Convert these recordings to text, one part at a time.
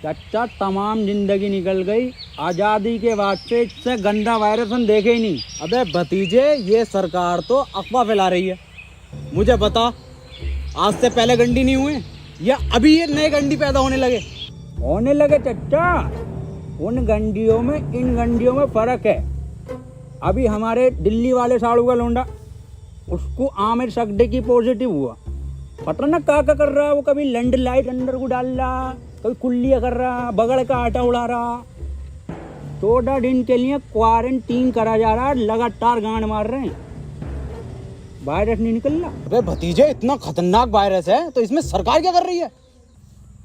चाचा तमाम जिंदगी निकल गई, आजादी के बाद से इससे गंदा वायरस हम देखे ही नहीं। अबे भतीजे, ये सरकार तो अफवाह फैला रही है। मुझे बता, आज से पहले गंडी नहीं हुए या अभी ये नए गंडी पैदा होने लगे चाचा। उन गंडियों में इन गंडियों में फर्क है। अभी हमारे दिल्ली वाले साड़ू का लोंडा, उसको आमिर सकदे की पॉजिटिव हुआ। पता ना क्या कर रहा है वो, कभी लैंड लाइट अंदर को डाल रहा, कभी कुल्लियाँ कर रहा, बगड़ का आटा उड़ा रहा। 14 दिन के लिए क्वारंटीन करा जा रहा है, लगातार गांड मार रहे हैं, वायरस नहीं निकल रहा। अबे भतीजे, इतना खतरनाक वायरस है तो इसमें सरकार क्या कर रही है?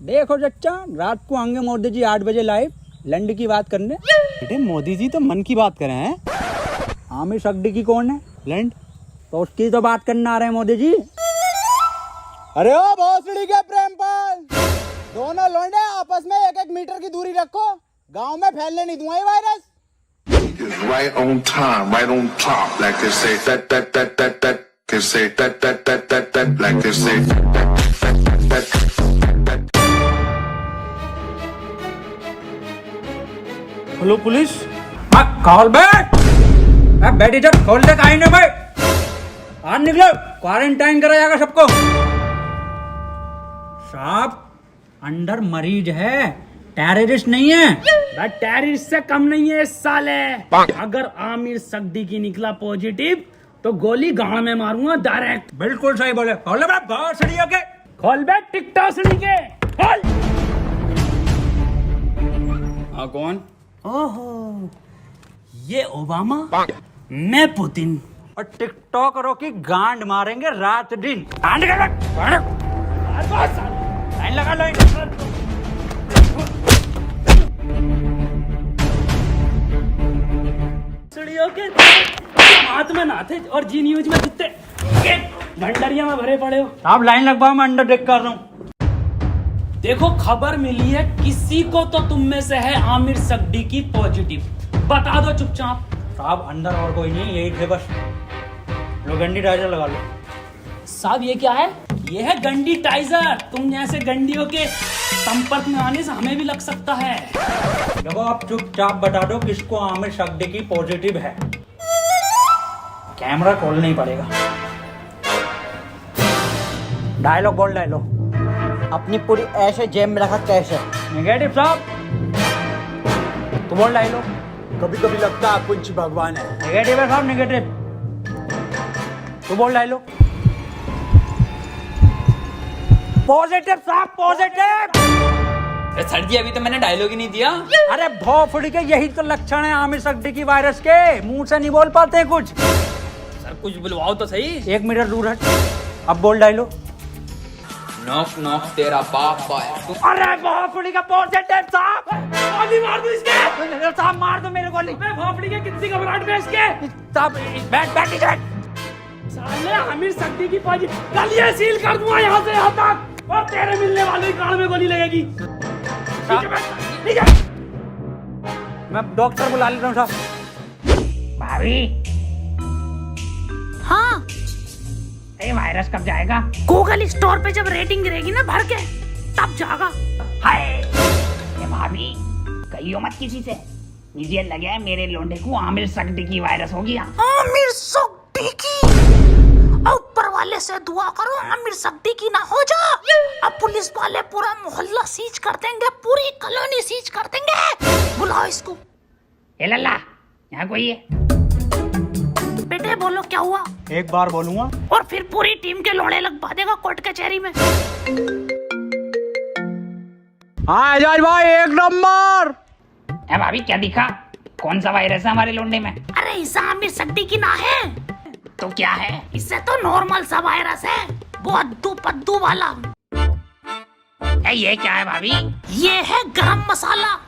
देखो चच्चा, रात को आएंगे मोदी जी 8 बजे लाइव लैंड की बात करने। बेटे, मोदी जी तो मन की बात करें हैं। आमिर सकदी की कौन है? लैंड तो उसकी तो बात करने आ रहे हैं मोदी जी। अरे ओ भोसड़ी के प्रेमपाल, दोनों लौंडे आपस में 1-1 मीटर की दूरी रखो, गांव में फैलने नहीं दूंगा ये virus. Right on time, right on top, like they say that, they say that, like they say that. Hello police. खोल बैठ इधर, खोल दे काहे भाई, आज निकलो, क्वारंटाइन करा जाएगा सबको। साहब, अंदर मरीज है, टेररिस्ट नहीं है। टेररिस्ट से कम नहीं है इस साले। अगर आमिर सकदी की निकला पॉजिटिव तो गोली गांव में मारूंगा डायरेक्ट। बिल्कुल सही बोले। खोल बे भोसड़ी के, खोल बे टिकटॉक सड़ी के, खोल। हाँ, कौन? ओहो, ये ओबामा, मैं पुतिन। और टिकटॉकरों की गांड मारेंगे रात दिन। लाइन लगा लो। सड़ियों के हाथ में ना थे और जी न्यूज में जितने भंडारिया में भरे पड़े हो। आप लाइन लगवाओ, मैं अंडर टेक कर रहा हूँ। देखो, खबर मिली है किसी को तो तुम में से है आमिर सकदी की पॉजिटिव, बता दो चुपचाप। साहब, अंदर और कोई नहीं, यही थे बस। लो गंडी टाइजर लगा लो। साहब, ये क्या है? ये है गंडी टाइजर। तुम जैसे गंडियों के संपर्क में आने से हमें भी लग सकता है। देखो, आप चुपचाप बता दो किसको आमिर सकदी की पॉजिटिव है। कैमरा खोलना ही पड़ेगा। डायलॉग बोल, डायलॉग। अपनी पूरी ऐसे जेब में रखा कैसे? नेगेटिव साहब, तो बोल डायलॉग। कभी कभी लगता है कुछ भगवान है। नेगेटिव है साहब, नेगेटिव। तो बोल डायलॉग। पॉजिटिव साहब, पॉजिटिव। सर जी, अभी तो मैंने डायलॉग ही नहीं दिया। अरे भोफड़ी के, यही तो लक्षण है आमिर सकदी की वायरस के। मुंह से नहीं बोल पाते हैं कुछ। सर, कुछ बुलवाओ तो सही। 1 मीटर दूर हट। अब बोल डायलॉग। नॉक नॉक तेरा बाप है। अरे भोफड़ी का पॉजिटिव साहब। गोली मार दो इसके। साहब, मार दो मेरे गोली। मैं भोपड़ी के कितनी घबराहट में इसके। साहब, बैठ इधर। साले आमिर सकदी की पॉजिटिव, कल ये सील कर दूंगा यहाँ से यहाँ तक, और तेरे मिलने वाले कान में गोली लगेगी। मैं डॉक्टर बुला लेता हूँ साहब। भाभी, हाँ, ये वायरस कब जाएगा? गूगल स्टोर पे जब रेटिंग गिरेगी ना भर के, तब जाएगा। हाय, ये भाभी, कहियो मत किसी से। मुझे लगा है मेरे लोंडे को आमिर सकदी की वायरस हो गया। आमिर सकदी की? ऊपर वाले से दुआ करो आमिर सकदी की ना हो जा। अब पुलिस वाले पूरा मोहल्ला सीज कर देंगे, पूरी कॉलोनी सीज कर देंगे। बुलाओ इसको। ए लल्ला, यहाँ कोई है? बेटे बोलो क्या हुआ? एक बार बोलूंगा और फिर पूरी टीम के लोड़े लगवा देगा कोर्ट कचहरी में। हाँ एजाज भाई, 1 नंबर। ए भाभी, क्या दिखा? कौन सा वायरस है हमारे लोंडे में? अरे इसे आमिर सकदी की ना है तो क्या है? इससे तो नॉर्मल सा वायरस है, वो अद्दू पद्दू वाला। ये क्या है भाभी? ये है गरम मसाला,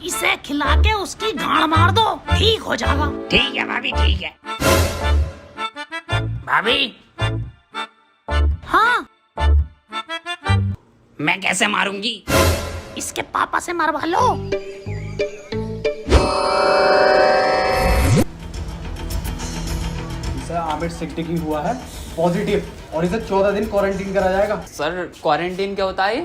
इसे खिला के उसकी गांड मार दो, ठीक हो जाएगा। ठीक है भाभी, ठीक है। भाभी, हाँ, मैं कैसे मारूंगी? इसके पापा से मरवा लो। आमिर सकदी की हुआ है पॉजिटिव और इसे 14 दिन क्वारंटीन करा जाएगा। सर, क्वारंटीन क्या होता है?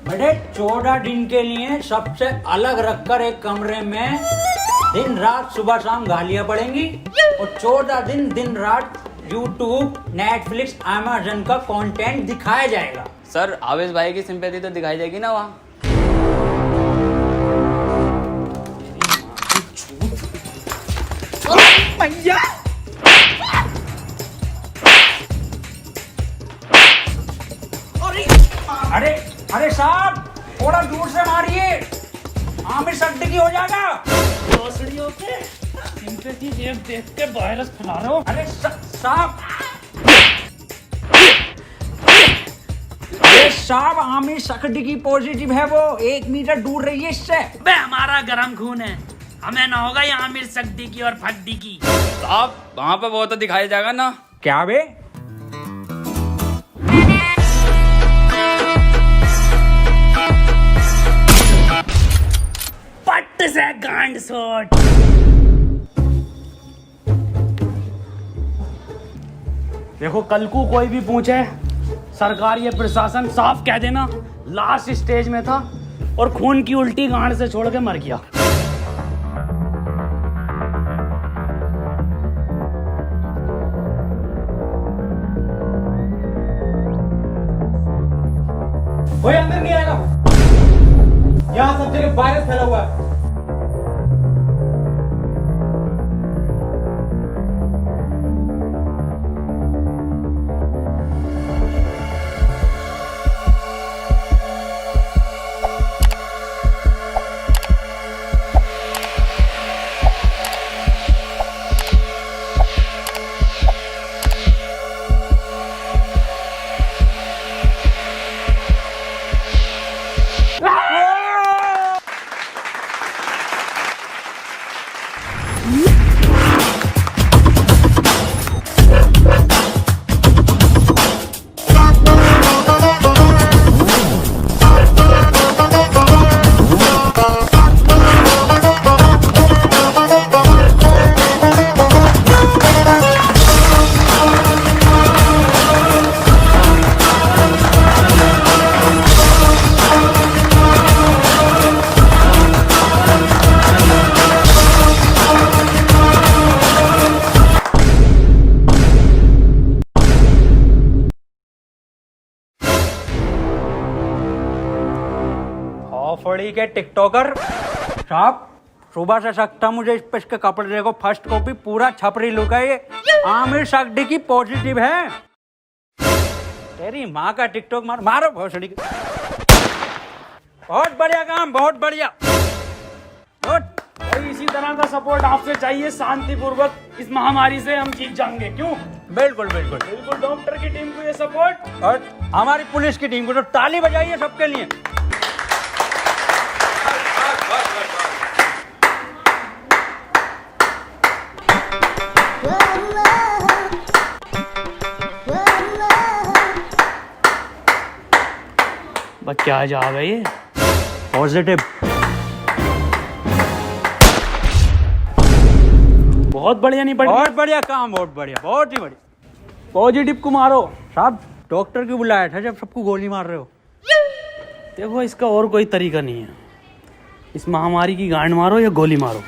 बेटे 14 दिन के लिए सबसे अलग रखकर एक कमरे में दिन रात सुबह शाम गालियां पड़ेंगी और 14 दिन दिन रात यूट्यूब, नेटफ्लिक्स, अमेज़न का कंटेंट दिखाया जाएगा। सर आवेश भाई की सिंपैथी तो दिखाई जाएगी ना वहाँ। भैया अरे अरे साहब थोड़ा दूर से मारिए, आमिर सिद्दीकी हो जाएगा। भोसड़ियों के सिंपैथी देख देख के वायरस फैला रहे हो। अरे साहब अरे साहब आमिर सिद्दीकी पॉजिटिव है, वो 1 मीटर दूर रहिए इससे। बे हमारा गरम खून है, हमें ना होगा ये आमिर सिद्दीकी और फद्दीकी। साहब वहाँ पे वो तो दिखाया जाएगा ना। क्या बे? पट्ट से गांड शॉट। देखो कल को कोई भी पूछे, सरकार ये प्रशासन साफ कह देना लास्ट स्टेज में था और खून की उल्टी गांड से छोड़ के मर गया। कोई अंदर नहीं आएगा, यहाँ सब जगह वायरस फैला हुआ है। फड़ी के टिकटॉकर साहब, सुबह से सकता मुझे इस के कपड़े देखो, फर्स्ट कॉपी पूरा छपरी लुक है ये। आमिर सिद्दीकी पॉजिटिव है। तेरी माँ का टिकटॉक मारो भोसड़ी के। बहुत बढ़िया काम, बहुत बढ़िया। भाई इसी तरह का सपोर्ट आपसे चाहिए, शांतिपूर्वक इस महामारी से हम जीत जाएंगे। क्यों? बिल्कुल बिल्कुल बिल्कुल डॉक्टर की टीम को ये सपोर्ट और हमारी पुलिस की टीम को तो ताली बजाइए सबके लिए। बस क्या जा गई ये पॉजिटिव। बहुत बढ़िया नहीं पड़ी। बहुत बढ़िया काम, बहुत बढ़िया, बहुत ही बढ़िया। पॉजिटिव को मारो साहब, डॉक्टर क्यों बुलाया था जब सबको गोली मार रहे हो? देखो इसका और कोई तरीका नहीं है, इस महामारी की गांड मारो या गोली मारो।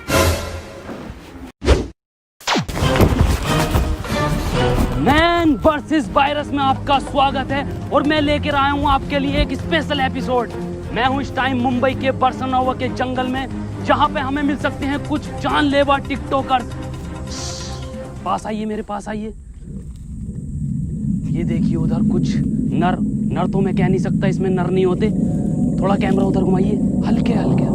मैन वर्सेस वायरस में आपका स्वागत है और मैं लेकर आया हूं आपके लिए एक स्पेशल एपिसोड। मैं हूं इस टाइम मुंबई के बरसनोवा के जंगल में, जहां पे हमें मिल सकते हैं कुछ जानलेवा टिकटॉकर्स। पास आइए, मेरे पास आइए। ये देखिए उधर कुछ नर तो मैं कह नहीं सकता, इसमें नर नहीं होते। थोड़ा कैमरा उधर घुमाइए, हल्के हल्के।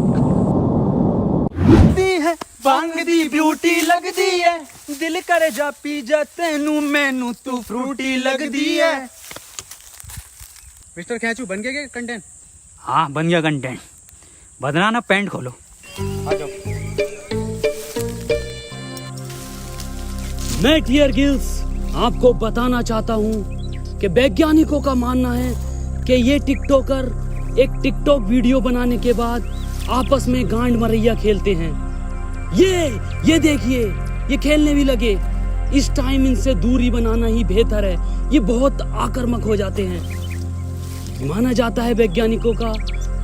बांग दी ब्यूटी लगदी है, दिल करे जा पी जा तेनू मैनू तू फ्रूटी लगदी है। मिस्टर खैचू बन गया क्या कंटेंट? हाँ बन गया कंटेंट। बदना ना, पैंट खोलो। आ जाओ। मैं क्लियर गिल्स आपको बताना चाहता हूँ कि वैज्ञानिकों का मानना है कि ये टिकटॉकर एक टिकटॉक वीडियो बनाने के बाद आपस में गांड मरैया खेलते हैं। ये देखिए, ये खेलने भी लगे। इस टाइम इनसे दूरी बनाना ही बेहतर है, ये बहुत आक्रामक हो जाते हैं। माना जाता है वैज्ञानिकों का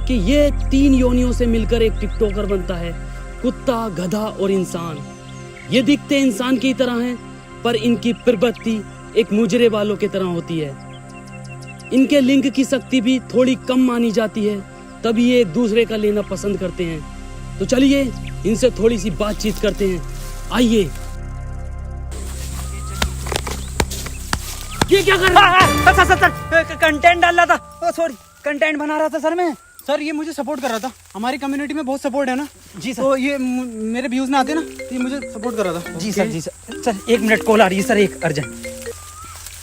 कि ये 3 योनियों से मिलकर एक टिकटॉकर बनता है, कुत्ता, गधा और इंसान। ये दिखते इंसान की तरह हैं, पर इनकी प्रवृत्ति एक मुजरे वालों की तरह होती है। इनके लिंग की शक्ति भी थोड़ी कम मानी जाती है, तभी ये एक दूसरे का लेना पसंद करते हैं। तो चलिए इनसे थोड़ी सी बातचीत करते हैं, आइए। ये क्या कर रहा है? सर कंटेंट डाल रहा था, सॉरी कंटेंट बना रहा था सर मैं। सर ये मुझे सपोर्ट कर रहा था, हमारी कम्युनिटी में बहुत सपोर्ट है ना जी सर। तो ये मेरे व्यूज ना आते ना, तो ये मुझे सपोर्ट कर रहा था। जी सर, जी सर। सर 1 मिनट कॉल आ रही है सर, एक अर्जेंट।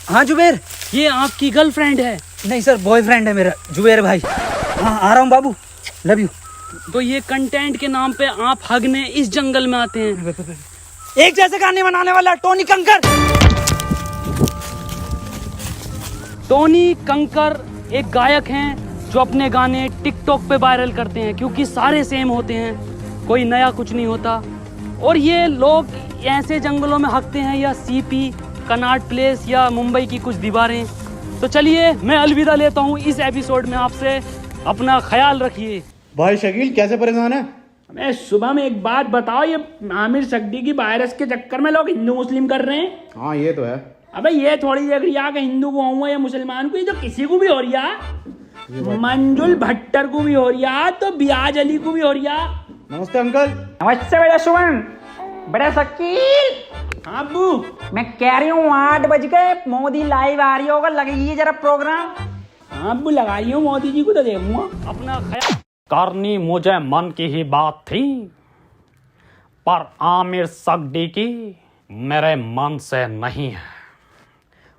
हाँ जुबेर। ये आपकी गर्लफ्रेंड है? नहीं सर, बॉयफ्रेंड है मेरा, जुबेर भाई। हाँ आ रहा हूँ बाबू, लव यू। तो ये कंटेंट के नाम पे आप हगने इस जंगल में आते हैं? एक जैसे गाने बनाने वाला टोनी कंकर। टोनी कंकर एक गायक हैं जो अपने गाने टिकटॉक पे वायरल करते हैं, क्योंकि सारे सेम होते हैं, कोई नया कुछ नहीं होता। और ये लोग ऐसे जंगलों में हकते हैं, या सीपी, कनॉट प्लेस या मुंबई की कुछ दीवारें। तो चलिए मैं अलविदा लेता हूँ इस एपिसोड में आपसे। अपना ख्याल रखिए। भाई शकील कैसे परेशान है? मैं सुबह में एक बात बताओ, ये आमिर सक्दी की वायरस के चक्कर में लोग हिंदू मुस्लिम कर रहे हैं। हाँ ये तो है। अबे ये थोड़ी देख रही है कि हिंदू को हुआ या मुसलमान को, ये तो किसी को भी हो रही है। मंजुल भट्टर को भी हो रही है, तो बियाज अली को भी हो रही है। नमस्ते अंकल। नमस्ते बेटा सुमन। बड़ा शकील। हाँ अब्बू। मैं कह रही हूँ 8 बज गए, मोदी लाइव आ रही होगा, लगेगी जरा प्रोग्राम। हाँ अब्बू लगा रही हूँ, मोदी जी को तो देखूंगा। अपना ख्याल करनी मुझे मन की ही बात थी, पर आमिर सक्दी की मेरे मन से नहीं है।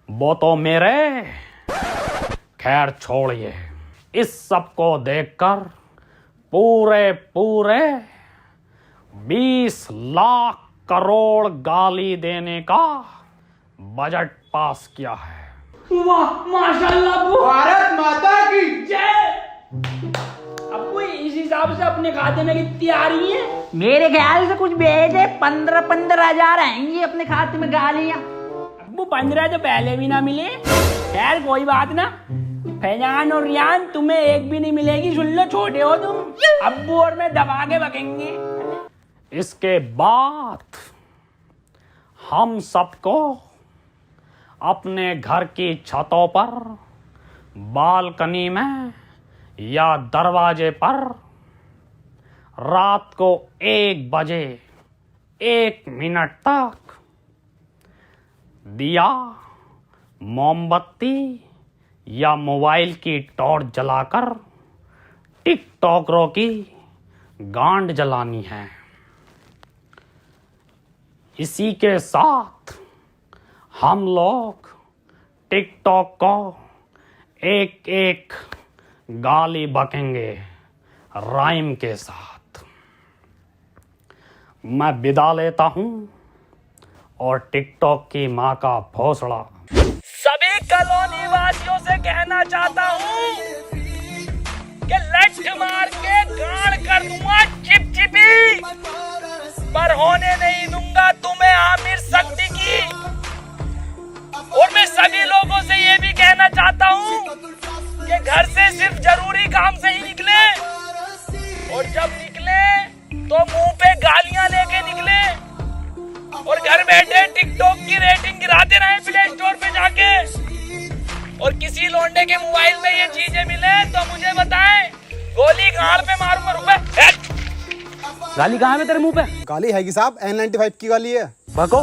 वो तो मेरे, खैर छोड़िए। इस सब को देखकर पूरे 20 लाख करोड़ गाली देने का बजट पास किया है। वाह माशाल्लाह अब्बू। भारत माता की जय। अब्बू इस हिसाब से अपने खाते में कितनी आ रही है? मेरे ख्याल से कुछ भेजे 15 हजार आएंगी अपने खाते में गालियां। अब्बू 15 तो पहले भी ना मिले। खैर कोई बात ना, फैजान और रियान तुम्हें एक भी नहीं मिलेगी, सुन लो, छोटे हो तुम। अब्बू और मैं दबा के बकेंगे। इसके बाद हम सबको अपने घर की छतों पर, बालकनी में या दरवाजे पर रात को 1 बजे 1 मिनट तक दिया, मोमबत्ती या मोबाइल की टॉर्च जलाकर टिकटॉकरों की गांड जलानी है। इसी के साथ हम लोग टिकटॉक को एक गाली बकेंगे राइम के साथ। मैं विदा लेता हूं और टिकटॉक की मां का भोसड़ा सभी कॉलोनी वासियों से कहना चाहता हूं कि लठ मार के गाड़ कर दूंगा चिपचिपी, पर होने नहीं दूंगा तुम्हें आमिर सक्दी की। और मैं सभी लोगों से ये भी कहना चाहता हूँ कि घर से सिर्फ जरूरी काम से ही निकले, और जब निकले तो मुंह पे गालियां लेके निकले, और घर बैठे टिकटॉक की रेटिंग गिराते रहे प्ले स्टोर पे जाके। और किसी लौंडे के मोबाइल में ये चीजें मिले तो मुझे बताएं, गोली गाल पे मारूंगा। रुपए गाली कहाँ है तेरे मुंह पे? गाली है कि साहब, N95 की गाली है। बको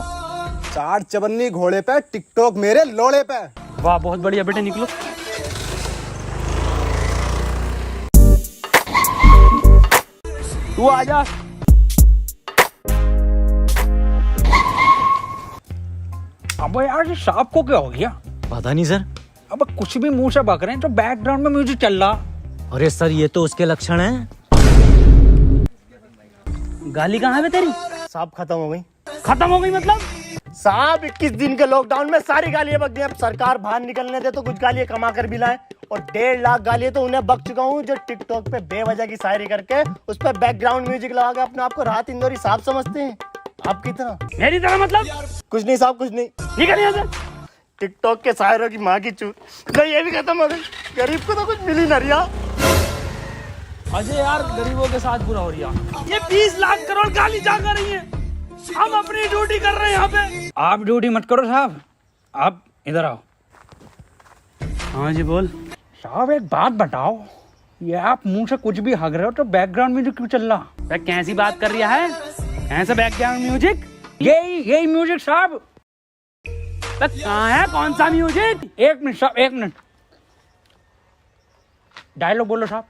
4 चबन्नी घोड़े पे, टिकटॉक मेरे लोड़े पे। वाह बहुत बढ़िया बेटे, निकलो। तू आजा। अब यार ये सांप को क्या हो गया? पता नहीं सर। अब कुछ भी मुंह से बक रहे हैं, तो बैकग्राउंड में म्यूजिक चल रहा। अरे सर ये तो उसके लक्षण हैं। गाली कहाँ है तेरी? साहब खत्म हो गई। खत्म हो गई मतलब? साहब 21 दिन के लॉकडाउन में सारी गालियां बक गई। अब सरकार बाहर निकलने दे तो कुछ गालियां कमा कर भी लाए, और 1.5 लाख गालियां तो उन्हें बक चुका हूँ जो टिकटॉक पे बेवजह की शायरी करके उस पर बैकग्राउंड म्यूजिक लगा के अपने आप को राहत इंदौरी साहब समझते हैं। आपकी तरह। मेरी तरह मतलब? कुछ नहीं साहब, कुछ नहीं। निकल यहाँ से। टिकटॉक के शायरों की माँ की चूत। नहीं ये भी खत्म हो गई, गरीब को तो कुछ मिली ना रिया। अजय यार गरीबों के साथ बुरा हो रहा। ये 20 लाख करोड़ गाली जा कर रही है, हम अपनी ड्यूटी कर रहे हैं यहाँ पे। आप ड्यूटी मत करो साहब, आप इधर आओ। हाँ जी बोल। साहब एक बात बताओ, ये आप मुंह से कुछ भी हग रहे हो तो बैकग्राउंड म्यूजिक क्यों चल रहा? कैसी बात कर रहा है? ऐसा बैकग्राउंड म्यूजिक? यही म्यूजिक साहब। कहाँ है, कौन सा म्यूजिक? एक मिनट साहब, एक मिनट। डायलॉग बोलो साहब।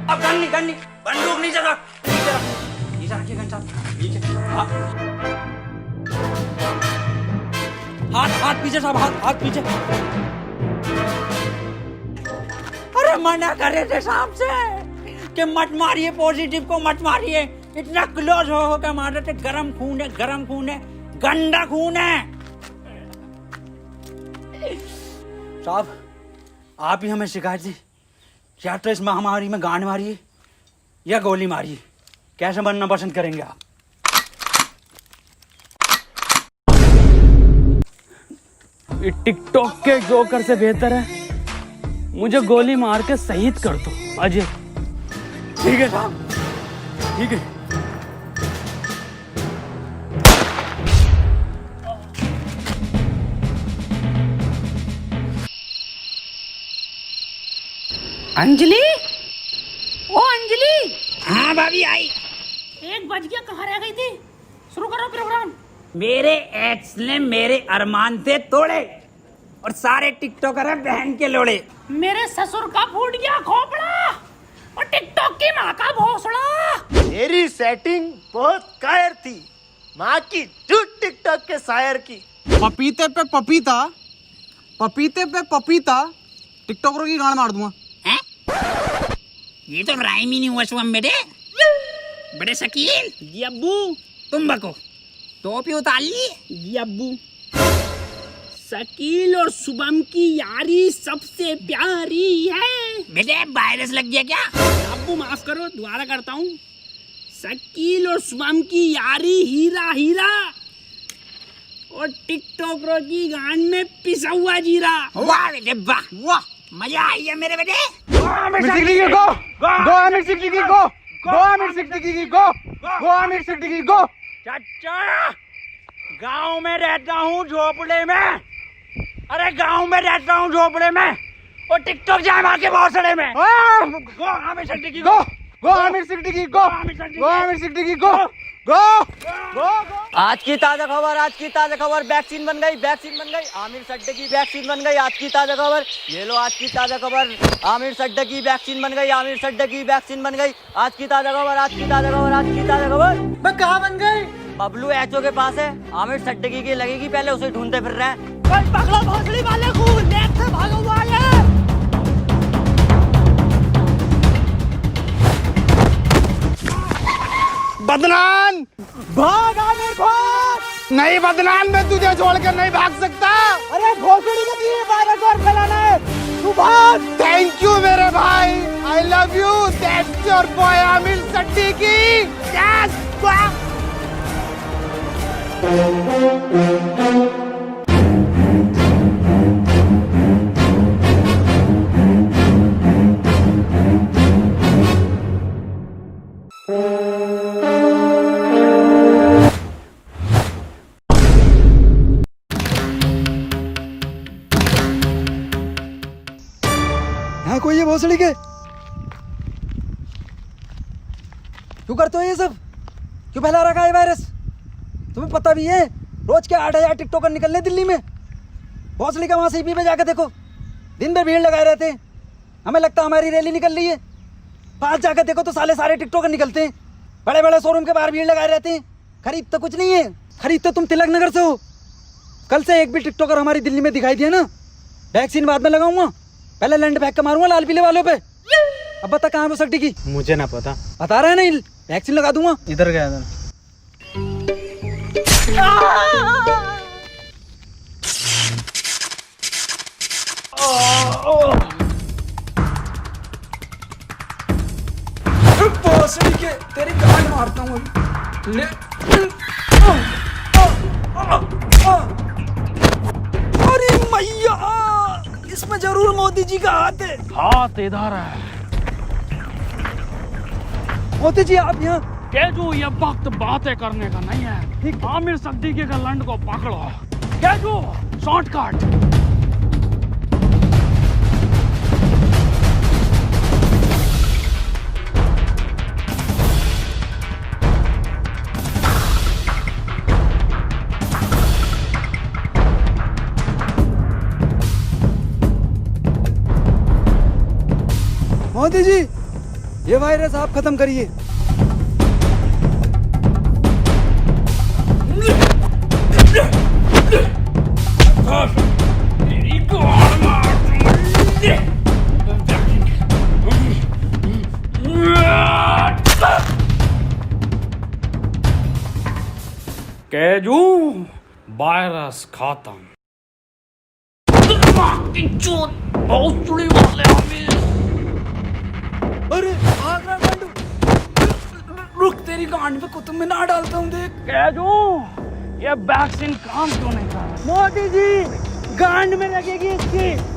अब गन नहीं बंदूक नहीं जगह नीचे रखिए गन साहब, नीचे। हाथ पीछे साहब, हाथ पीछे। अरे मना करे थे साहब से कि मत मारिए, पॉजिटिव को मत मारिए। इतना क्लोज हो के मार रहे थे। गरम खून है, गंदा खून है। साहब आप ही हमें शिकायत दी, या तो इस महामारी में गांड मारिए या गोली मारिए, कैसे बनना पसंद करेंगे आप? ये टिकटॉक के जोकर से बेहतर है मुझे गोली मार के शहीद कर दो अजय। ठीक है साहब, ठीक है। अंजलि, ओ अंजलि। हाँ भाभी आई। 1 बज गया, कहाँ रह गई थी? शुरू करो प्रोग्राम। मेरे एक्स ने मेरे अरमान थे तोड़े और सारे टिकटॉकर हैं बहन के लोड़े। मेरे ससुर का फूट गया खोपड़ा और टिकटॉक की माँ का भोसड़ा। मेरी सेटिंग बहुत कायर थी, माँ की झूठ टिकटॉक के शायर की। पपीते पे पपीता, पपीते पे पपीता, टिकटॉकरों की गांड मार दूंगा। ये तो राइम ही नहीं हुआ शुभम बेटे। बड़े शकील जी अब्बू, तुम बको। टोपी उतार ली जी अब्बू। शकील और शुभम की यारी सबसे प्यारी है। बेटे वायरस लग गया क्या? अब्बू माफ करो, दोबारा करता हूँ। शकील और शुभम की यारी हीरा हीरा और टिकटॉकरों की गांड में पिसा हुआ जीरा। वाह बेटे वाह, वाह मजा आई है मेरे बेटे। चाचा गांव में रहता हूँ झोपड़े में, अरे गांव में रहता हूँ झोपड़े में और टिकटॉक जाए मार के भोसड़े में। गो आमिर सिद्दीकी गो, गो आमिर सिद्दीकी गो, गो आमिर सिद्दीकी गो, गो गो। आज की ताजा खबर, वैक्सीन बन गई, आमिर सड्डे की वैक्सीन बन गई। आज की ताजा खबर, ये लो आज की ताजा खबर, आमिर सड्डे की वैक्सीन बन गई, आज की ताजा खबर। मैं कहाँ बन गई? बबलू एचओ के पास है, आमिर सड्डे की लगेगी, पहले उसे ढूंढते फिर रहे हैं। पकड़ो भोसड़ी वाले को, नेक से भागा हुआ है। बदनाम भाग, आमिर भाग। नहीं बदनाम, मैं तुझे छोड़कर नहीं भाग सकता। अरे भोसड़ी का तुझे वायरस और फैलाना है, तू भाग। थैंक यू मेरे भाई, I love you. That's your boy Aamir Siddiqui. Yes यहाँ कोई है भोसड़ी के? क्यों करते हो ये सब? क्यों फैला रखा है वायरस? तुम्हें पता भी है रोज के 8,000 टिकटॉकर निकलने दिल्ली में। भोसड़ी का वहां सीपी पे जाकर देखो, दिन भर भीड़ लगाए रहते हैं। हमें लगता है हमारी रैली निकल रही है। पास जाकर देखो तो सारे टिकटॉकर निकलते हैं। बड़े बड़े शोरूम के बाहर भीड़ लगाए रहते हैं। खरीद तो कुछ नहीं है, खरीद तो तुम तिलक नगर से हो। कल से एक भी टिकटॉकर हमारी दिल्ली में दिखाई दिया ना, वैक्सीन बाद में लगाऊंगा, पहले लंड फेंक के मारूंगा लाल पीले वालों पे। अब बता कहाँ है वो सट्टी की? मुझे ना पता, बता रहा है नहीं, वैक्सीन लगा दूंगा। इधर गया था। भोसड़ी के तेरी गांड मारता हूँ ले। अरे मैया, इसमें जरूर मोदी जी का हाथ है। हाथ इधर है। मोदी जी आप यहाँ। केजू, ये वक्त बातें करने का नहीं है। आमिर सिद्दीकी के लंड को पकड़ो। केजू, शॉर्टकट। मोदी जी, ये वायरस आप खत्म करिए। केजू, वायरस खत्म। अरे भाग रहा गांडू। रुक, तेरी गांड पे कुतुब मीनार डालता हूँ देख। केजू, ये वैक्सीन काम क्यों नहीं कर रहा? मोदी जी, गांड में लगेगी इसकी।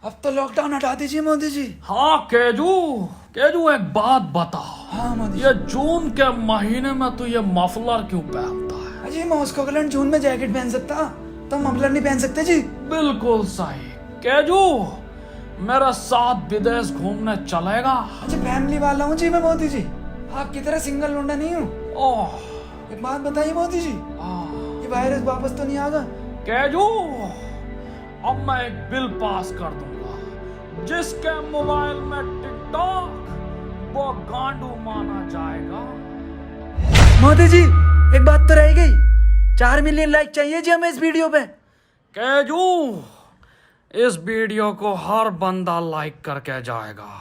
अब तो लॉकडाउन हटा दीजिए मोदी जी। हाँ केजू, केजू एक बात बता। हाँ मोदी ये जून के महीने में तू ये मफलर क्यों पहनता है? जी, मॉस्को का जून में जैकेट पहन सकता, तो मफलर नहीं पहन सकते जी। बिल्कुल सही। केजू, मेरे साथ विदेश घूमने चलेगा? अच्छा, फैमिली वाला हूँ जी मैं मोदी जी, आपकी तरह सिंगल लौंडा नहीं हूँ। ओह, एक बात बताइए मोदी जी, ये वायरस वापस तो नहीं आएगा? केजू, अब मैं एक बिल पास कर दूंगा जिसके मोबाइल में टिकटॉक वो गांडू माना जाएगा। मोदी जी, एक बात तो रह गई, 4 मिलियन लाइक चाहिए जी हमें इस वीडियो पे। केजू, इस वीडियो को हर बंदा लाइक करके जाएगा।